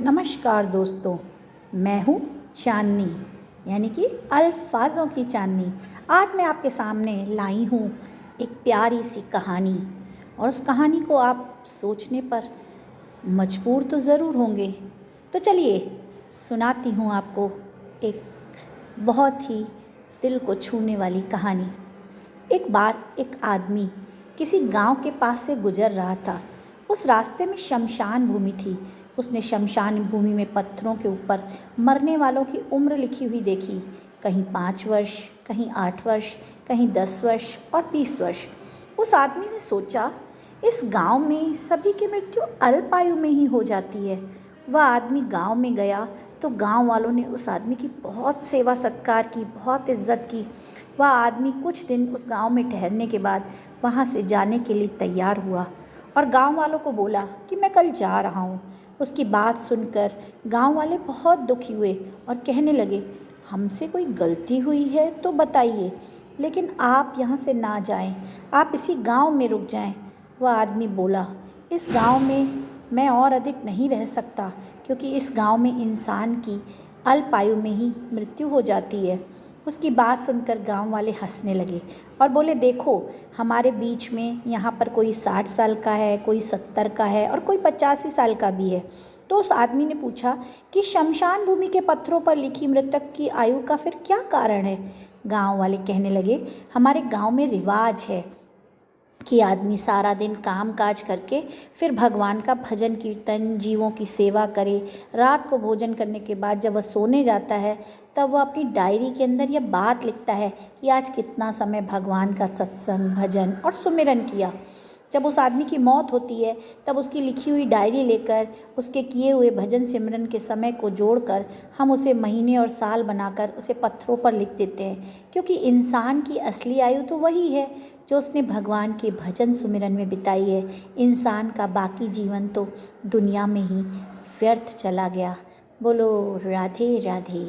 नमस्कार दोस्तों, मैं हूँ चांदनी, यानी कि अल्फाज़ों की चांदनी। आज मैं आपके सामने लाई हूँ एक प्यारी सी कहानी, और उस कहानी को आप सोचने पर मजबूर तो ज़रूर होंगे। तो चलिए सुनाती हूँ आपको एक बहुत ही दिल को छूने वाली कहानी। एक बार एक आदमी किसी गांव के पास से गुजर रहा था। उस रास्ते में शमशान भूमि थी। उसने शमशान भूमि में पत्थरों के ऊपर मरने वालों की उम्र लिखी हुई देखी। कहीं 5 वर्ष, कहीं 8 वर्ष, कहीं 10 वर्ष और 20 वर्ष। उस आदमी ने सोचा, इस गांव में सभी की मृत्यु अल्प आयु में ही हो जाती है। वह आदमी गांव में गया तो गांव वालों ने उस आदमी की बहुत सेवा सत्कार की, बहुत इज्जत की। वह आदमी कुछ दिन उस गांव में ठहरने के बाद वहां से जाने के लिए तैयार हुआ और गांव वालों को बोला कि मैं कल जा रहा हूं। उसकी बात सुनकर गांव वाले बहुत दुखी हुए और कहने लगे, हमसे कोई गलती हुई है तो बताइए, लेकिन आप यहाँ से ना जाएं, आप इसी गांव में रुक जाएं। वह आदमी बोला, इस गांव में मैं और अधिक नहीं रह सकता, क्योंकि इस गांव में इंसान की अल्प आयु में ही मृत्यु हो जाती है। उसकी बात सुनकर गांव वाले हंसने लगे और बोले, देखो हमारे बीच में यहाँ पर कोई 60 साल का है, कोई 70 का है और कोई 85 साल का भी है। तो उस आदमी ने पूछा कि शमशान भूमि के पत्थरों पर लिखी मृतक की आयु का फिर क्या कारण है। गांव वाले कहने लगे, हमारे गांव में रिवाज है कि आदमी सारा दिन काम काज करके फिर भगवान का भजन कीर्तन, जीवों की सेवा करे। रात को भोजन करने के बाद जब वह सोने जाता है तब वह अपनी डायरी के अंदर यह बात लिखता है कि आज कितना समय भगवान का सत्संग, भजन और सुमिरन किया। जब उस आदमी की मौत होती है तब उसकी लिखी हुई डायरी लेकर उसके किए हुए भजन सिमरन के समय को जोड़कर हम उसे महीने और साल बनाकर उसे पत्थरों पर लिख देते हैं, क्योंकि इंसान की असली आयु तो वही है जो उसने भगवान के भजन सुमिरन में बिताई है। इंसान का बाकी जीवन तो दुनिया में ही व्यर्थ चला गया। बोलो राधे राधे।